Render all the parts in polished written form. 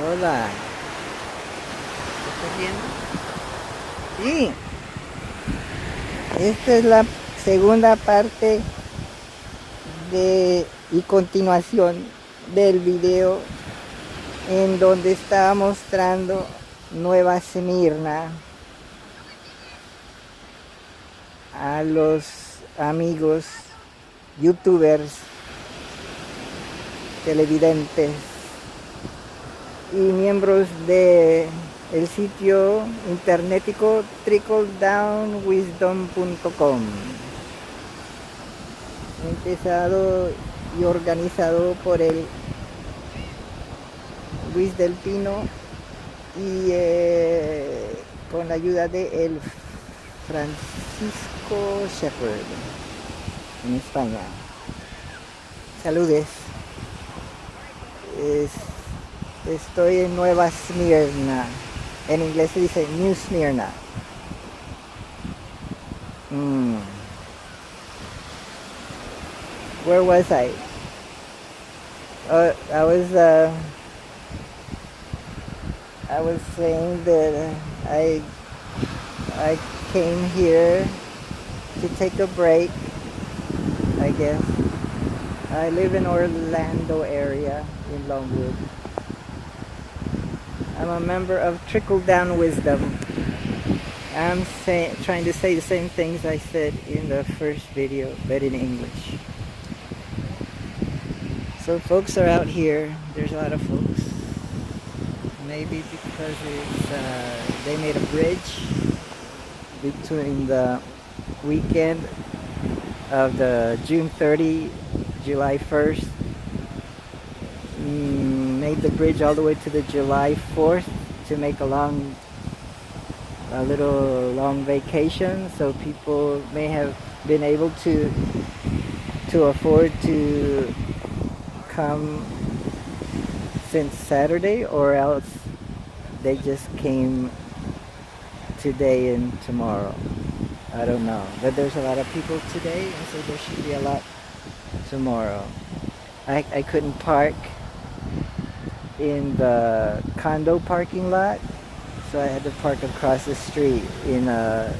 Hola. ¿Estás viendo? Sí, esta es la segunda parte y continuación del video en donde estaba mostrando Nueva Esmirna a los amigos youtubers, televidentes y miembros de el sitio internetico trickledownwisdom.com, empezado y organizado por el Luis del Pino y con la ayuda de el Francisco Shepherd en España. Saludes. Estoy en Nueva Esmirna. En inglés se dice New Smyrna. Where was I? I was saying that I came here to take a break, I guess. I live in Orlando area in Longwood. I'm a member of Trickle Down Wisdom. I'm trying to say the same things I said in the first video, but in English. So folks are out here. There's a lot of folks. Maybe because they made a bridge between the weekend of the June 30, July 1st, made the bridge all the way to the July 4th to make a little long vacation, so people may have been able to afford to come since Saturday, or else they just came today and tomorrow. I don't know, but there's a lot of people today, and so there should be a lot tomorrow. I couldn't park in the condo parking lot, so I had to park across the street in a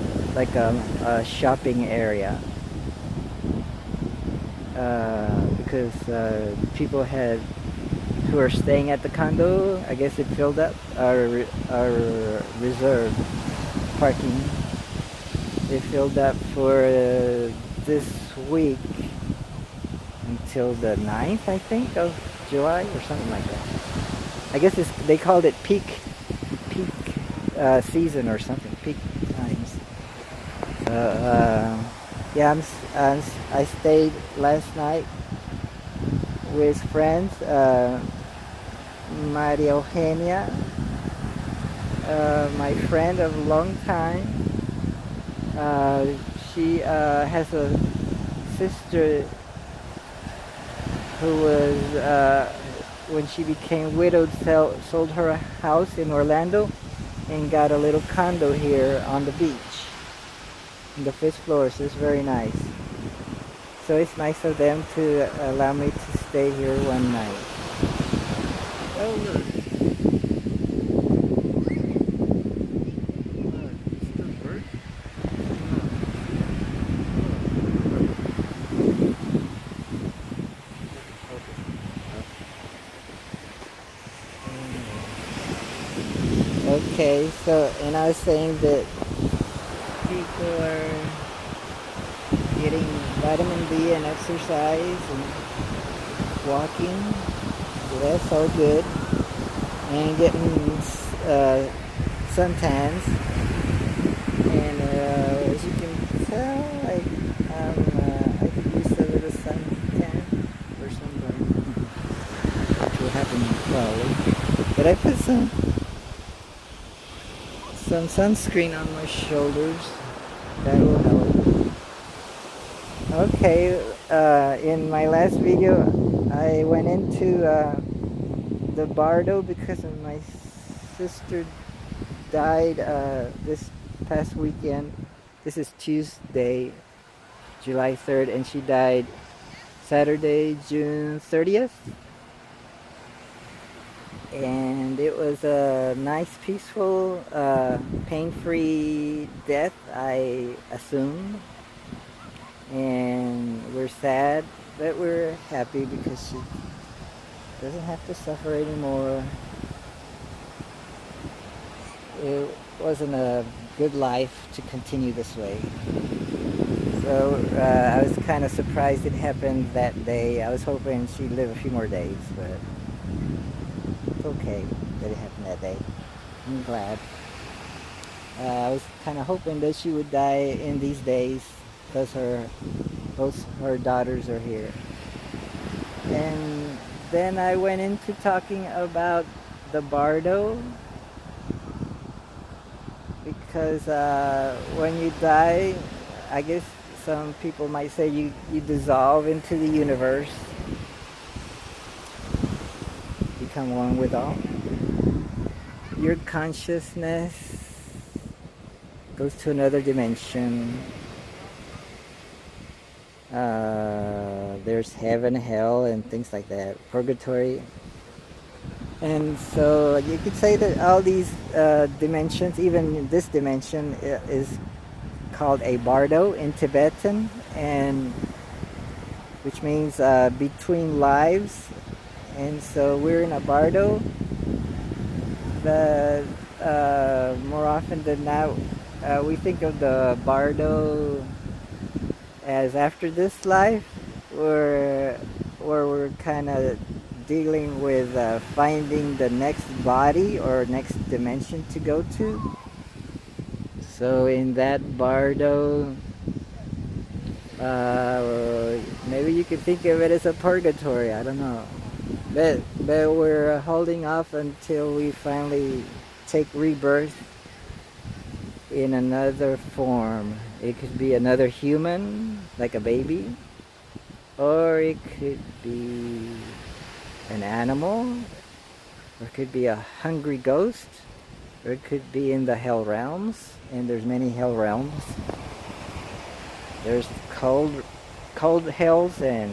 shopping area, because people who are staying at the condo, I guess it filled up our reserve parking. It filled up for this week until the 9th, I think, of July or something like that. I guess they called it peak season or something, peak times. Yeah, I stayed last night with friends, Maria Eugenia, my friend of a long time. She has a sister who was, when she became widowed, sold her a house in Orlando and got a little condo here on the beach, in the 5th floor, so it's very nice. So it's nice of them to allow me to stay here one night. Oh, look. Is it a bird? Okay, so, and I was saying that people are getting vitamin D and exercise and walking, so that's all good, and getting suntans, and as you can tell, I could use a little suntan or sunburn, which will happen probably, but I put some sunscreen on my shoulders. That will help. Okay, in my last video I went into the Bardo because of my sister died this past weekend. This is Tuesday, July 3rd, and she died Saturday, June 30th. and it was a nice, peaceful, pain-free death, I assume. And we're sad, but we're happy because she doesn't have to suffer anymore. It wasn't a good life to continue this way. So I was kind of surprised it happened that day. I was hoping she'd live a few more days, but it's okay that it happened that day. I'm glad. I was kind of hoping that she would die in these days because both her daughters are here. And then I went into talking about the bardo because when you die, I guess some people might say you dissolve into the universe, become one with all. Your consciousness goes to another dimension. There's heaven, hell, and things like that, purgatory. And so you could say that all these dimensions, even this dimension, is called a bardo in Tibetan, and which means between lives. And so we're in a bardo. The more often than not, we think of the bardo as after this life, where we're kind of dealing with finding the next body or next dimension to go to. So in that bardo, maybe you could think of it as a purgatory. I don't know, but we're holding off until we finally take rebirth in another form. It could be another human, like a baby, or it could be an animal, or it could be a hungry ghost, or it could be in the hell realms, and there's many hell realms. There's cold hells and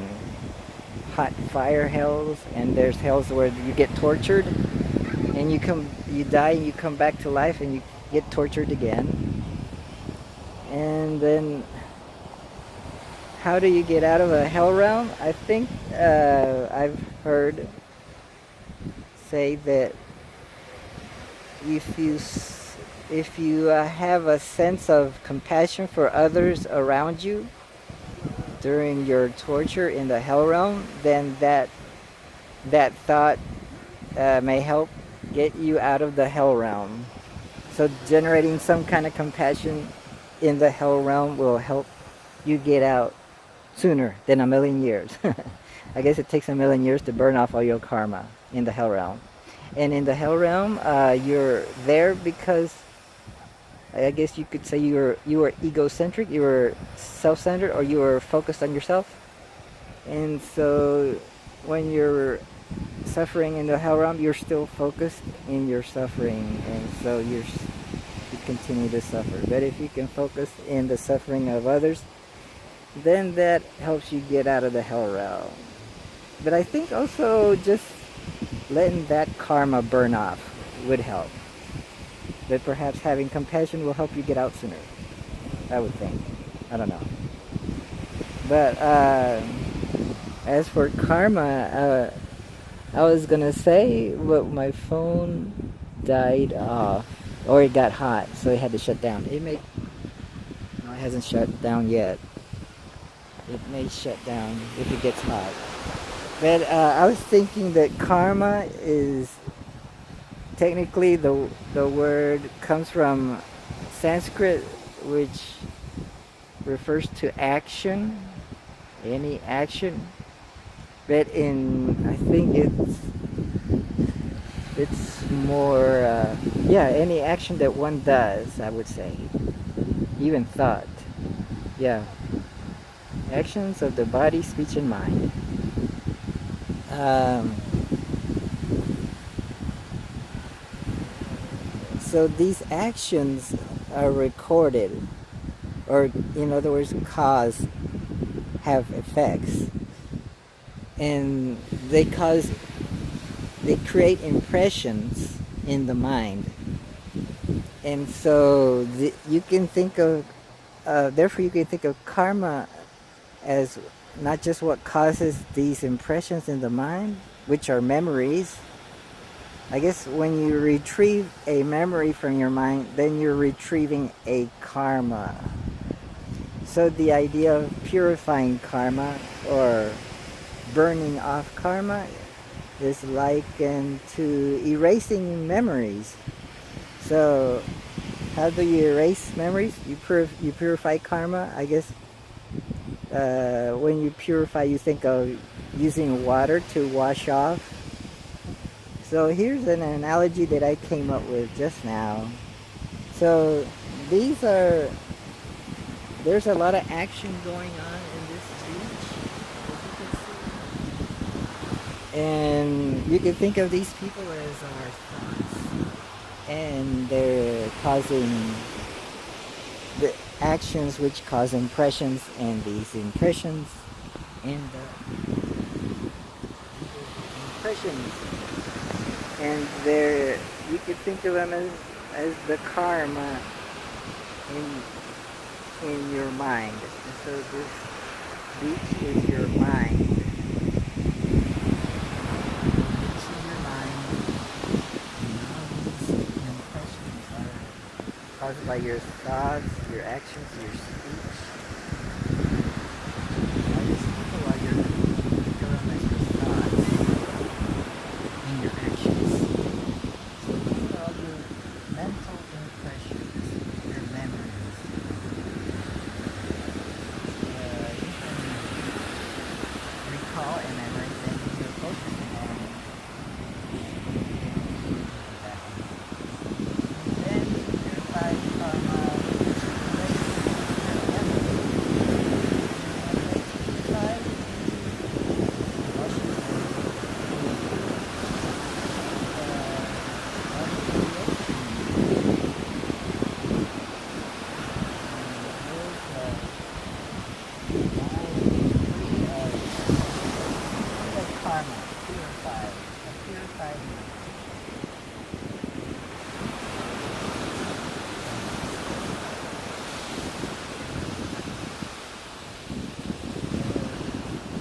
hot fire hells, and there's hells where you get tortured, and you die and you come back to life and you get tortured again. And then how do you get out of a hell realm? I think I've heard say that if you have a sense of compassion for others around you during your torture in the hell realm, then that thought may help get you out of the hell realm. So generating some kind of compassion in the hell realm will help you get out sooner than a million years. I guess it takes a million years to burn off all your karma in the hell realm. And in the hell realm, you're there because I guess you could say you were egocentric, you were self-centered, or you were focused on yourself. And so when you're suffering in the hell realm, you're still focused in your suffering, and so you continue to suffer. But if you can focus in the suffering of others, then that helps you get out of the hell realm. But I think also just letting that karma burn off would help. But perhaps having compassion will help you get out sooner, I would think. I don't know. But as for karma, I was gonna say, but my phone died off, or it got hot, so it had to shut down. It hasn't shut down yet. It may shut down if it gets hot. But I was thinking that karma is technically the word comes from Sanskrit, which refers to action, any action. But I think it's more any action that one does, I would say, even thought. Yeah, actions of the body, speech, and mind. So these actions are recorded, or in other words, have effects, and they cause they create impressions in the mind. And so you can think of, therefore you can think of karma as not just what causes these impressions in the mind, which are memories. I guess when you retrieve a memory from your mind, then you're retrieving a karma. So the idea of purifying karma or burning off karma is likened to erasing memories. So how do you erase memories? You purify karma. I guess when you purify, you think of using water to wash off. So here's an analogy that I came up with just now. So there's a lot of action going on in this beach, as you can see. And you can think of these people as our thoughts. And they're causing the actions which cause impressions, and these impressions and impressions. And you could think of them as the karma in your mind. And so this beach is your mind. Beach is your mind. And all these impressions are caused by your thoughts, your actions, your speech. All these people are your thoughts and your actions. So these are all your mental impressions, your memories. You can recall a memory, then you're focusing on it. Then purify karma, which erases your memory. Purify karma, purify, purified mind.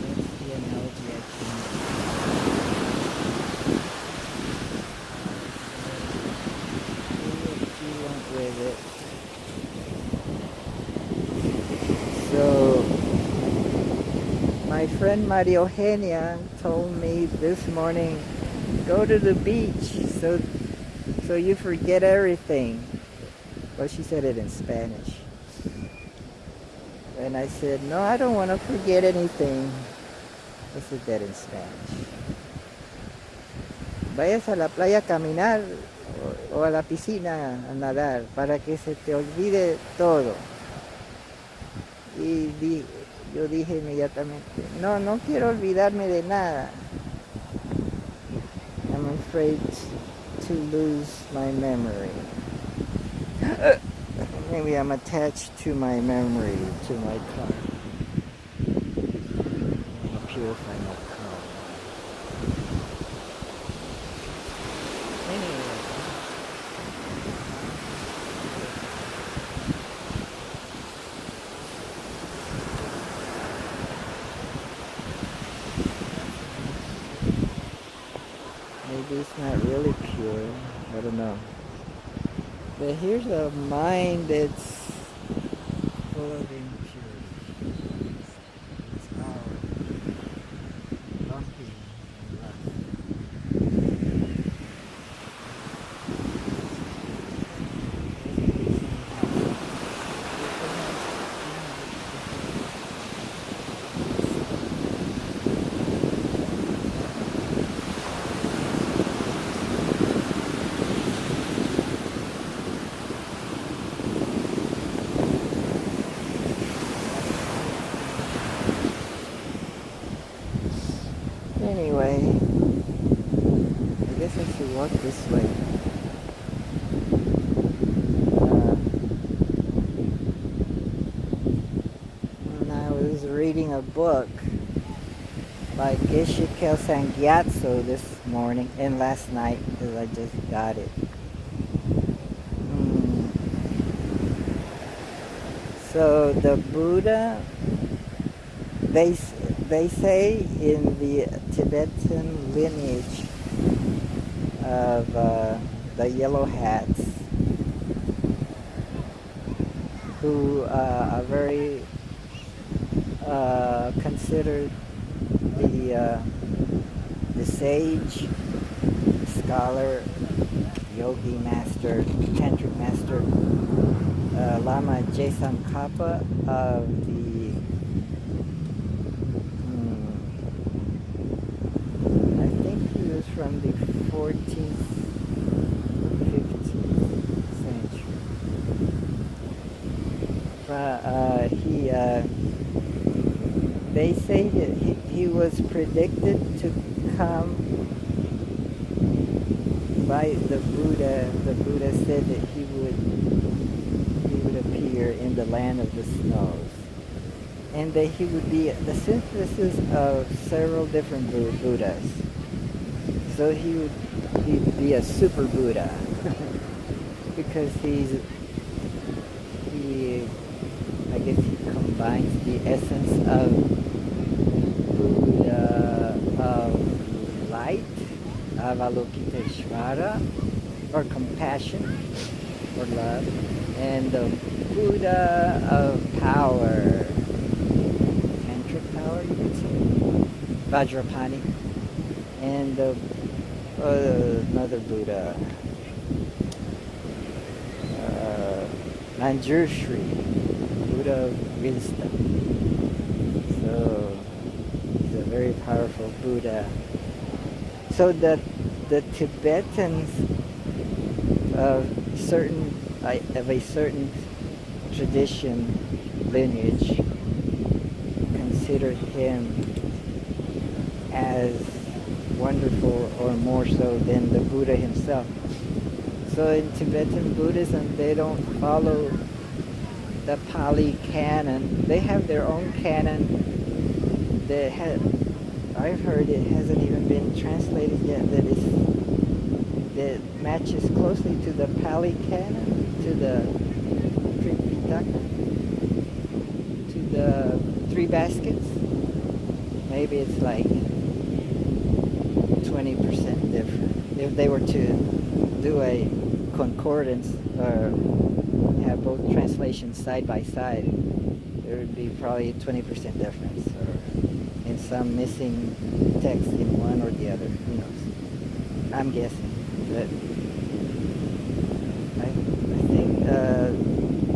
That's the analogy I came up with. Do what you want with it. So, my friend Maria Eugenia told me this morning, go to the beach so you forget everything. Well, she said it in Spanish. And I said, no, I don't want to forget anything. I said that in Spanish. Vayas a la playa a caminar o a la piscina a nadar para que se te olvide todo. Y yo dije inmediatamente, no quiero olvidarme de nada. I'm afraid to lose my memory. Maybe I'm attached to my memory, to my car. I'll purify my car. Anyway. Maybe it's not really pure. I don't know. But here's a mind that's full of impurity. It's our lumpy and rough. Anyway, I guess I should walk this way. When I was reading a book, by Geshe Kelsang Gyatso this morning and last night because I just got it. Mm. So the Buddha, they they say in the Tibetan lineage of the yellow hats, who are very considered the sage, scholar, yogi master, tantric master, Lama Jason Kappa of the, I think he was from the 14th, 15th century. They say that he was predicted to come by the Buddha. The Buddha said that he would appear in the land of the snows, and that he would be the synthesis of several different Buddhas. So he would be a super Buddha because I guess he combines the essence of Buddha of light, Avalokiteshvara, or compassion, or love, and the Buddha of power, tantric power, you could say, Vajrapani, and another Buddha, Manjushri, Buddha of wisdom. So he's a very powerful Buddha. So that the Tibetans of a certain tradition, lineage, consider him as wonderful or more so than the Buddha himself. So in Tibetan Buddhism, they don't follow the Pali canon. They have their own canon that I've heard it hasn't even been translated yet, that matches closely to the Pali canon, to the Tripitaka, to the three baskets. Maybe it's like 20% different. If they were to do a concordance or have both translations side by side, there would be probably a 20% difference, or in some missing text in one or the other. Who knows? I'm guessing, but I think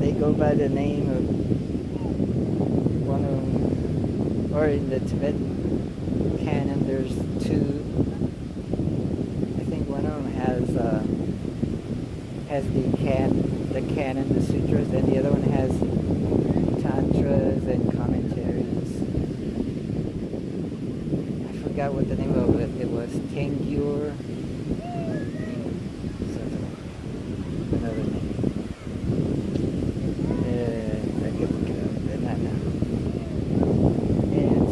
they go by the name of one of them, or in the Tibetan canon, there's two. I think one of them has the canon, the sutras, and the other one has tantras and commentaries. I forgot what the name of it was. Tengyur. Another name. I could look it up, but not now. And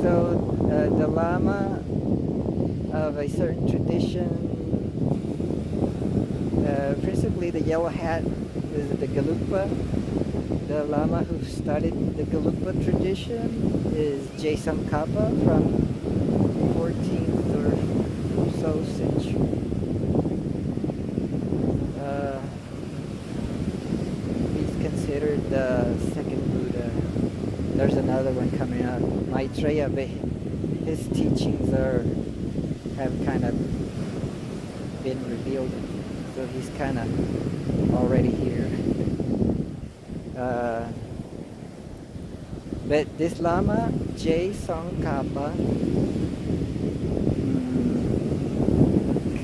so the Lama of a certain tradition, principally the yellow hat, is the Gelugpa. The Lama who started the Gelugpa tradition is Jason Kappa from 14th or so century. He's considered the second Buddha. There's another one coming up, Maitreya, but his teachings have kind of been revealed, so he's kind of already here. But this Lama, J. Tsongkhapa,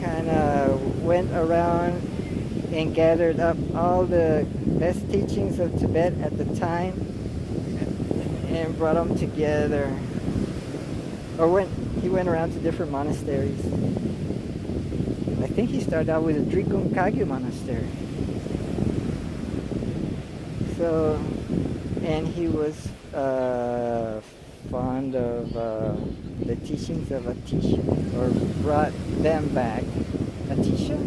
kind of went around and gathered up all the best teachings of Tibet at the time and brought them together. He went around to different monasteries. I think he started out with the Drikung Kagyu monastery. So, and he was fond of the teachings of Atisha, or brought them back, Atisha.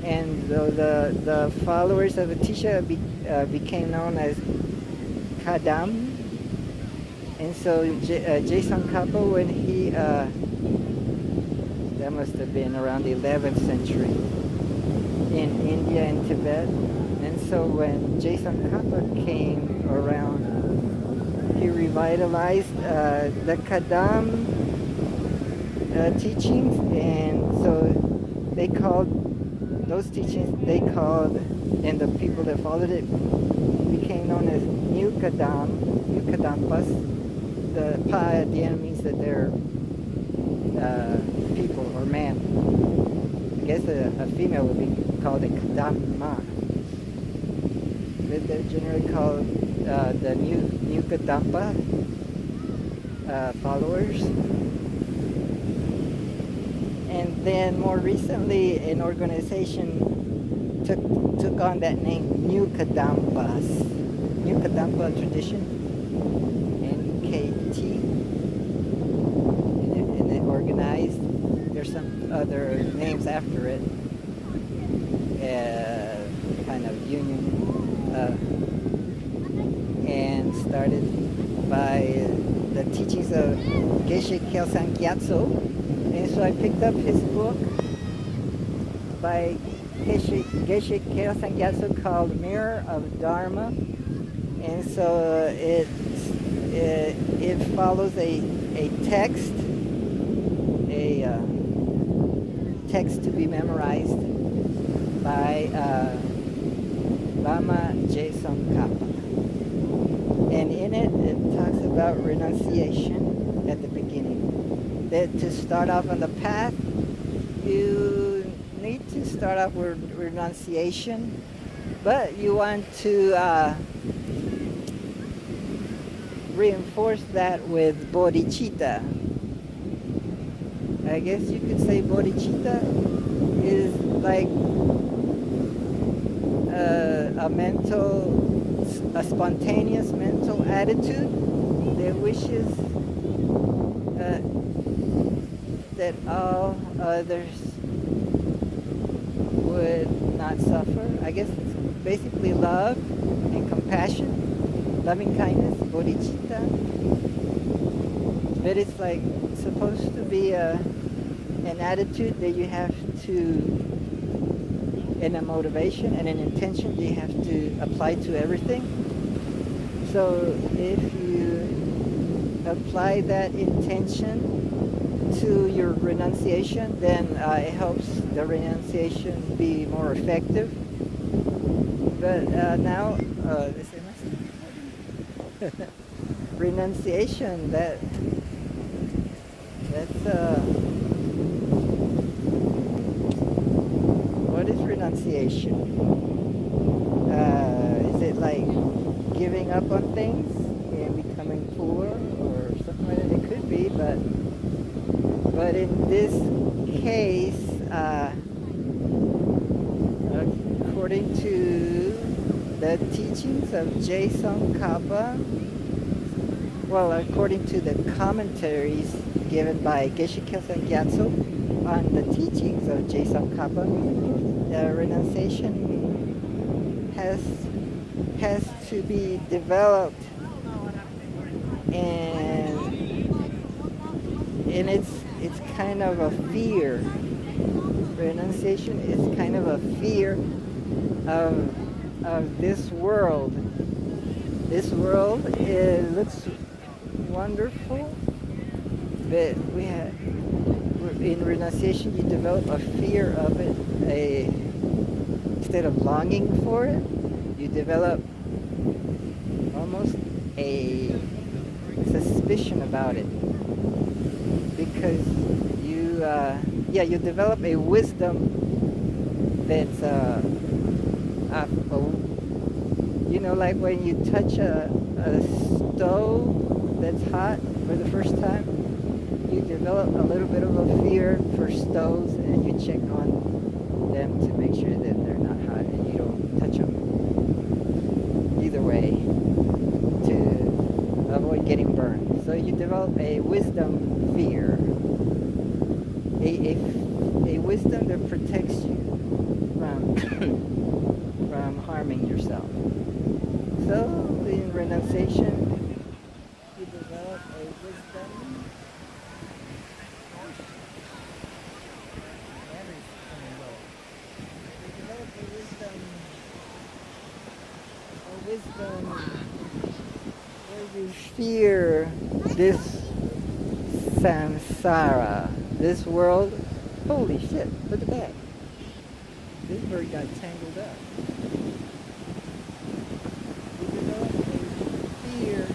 And the followers of Atisha became known as Kadam. And so Jason Kappa, when he, that must have been around the 11th century in India and Tibet. And so when Jason Kappa came around, he revitalized the Kadam teachings, and so they called those teachings, and the people that followed it became known as New Kadampas. The pa at the end means that they're people or man. I guess a female would be called a Kadamma. They're generally called the New Kadampa followers. And then more recently, an organization took on that name, New Kadampas, New Kadampa tradition, NKT, and it organized. There's some other names after it, kind of union, and started by the teachings of Geshe Kelsang Gyatso. And so I picked up his book by Geshe Kelsang Gyatso called Mirror of Dharma. And so it follows a text, text to be memorized by Lama Jason Kappa. And in it talks about renunciation at the beginning. That to start off on the path, you need to start off with renunciation, but you want to reinforce that with bodhicitta. I guess you could say bodhicitta is like a spontaneous mental attitude that wishes that all others would not suffer. I guess it's basically love and compassion, loving kindness, bodhicitta. But it's like supposed to be an attitude that you have to, and a motivation and an intention you have to apply to everything. So if you apply that intention to your renunciation, then it helps the renunciation be more effective. But now, renunciation, that's what is renunciation? Is it like giving up on things and becoming poor or something like that? It could be, but in this case, according to the teachings of Jason Kappa, well, according to the commentaries given by Geshe Kelsang Gyatso on the teachings of Jason Kappa, renunciation has to be developed, and it's kind of a fear. Renunciation is kind of a fear of this world. This world, it looks wonderful, but in renunciation you develop a fear of it. Instead of longing for it, you develop almost a suspicion about it, because you develop a wisdom that's like when you touch a stove that's hot for the first time, you develop a little bit of a fear for stoves, and you check on them to make sure that they're not hot and you don't touch them. Either way, to avoid getting burned. So you develop a wisdom fear, a wisdom that protects you from from harming yourself. So in renunciation, you develop a wisdom. Battery's coming low. You develop a wisdom where you fear this samsara, this world. Holy shit! Look at that. This bird got tangled up. You develop a fear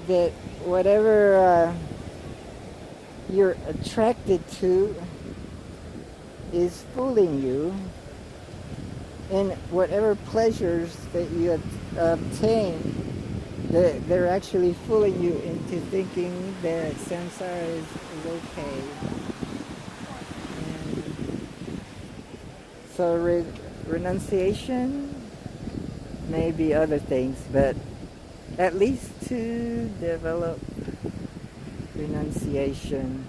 that whatever you're attracted to is fooling you, and whatever pleasures that you obtain, they're actually fooling you into thinking that samsara is okay. And so renunciation may be other things, but at least to develop renunciation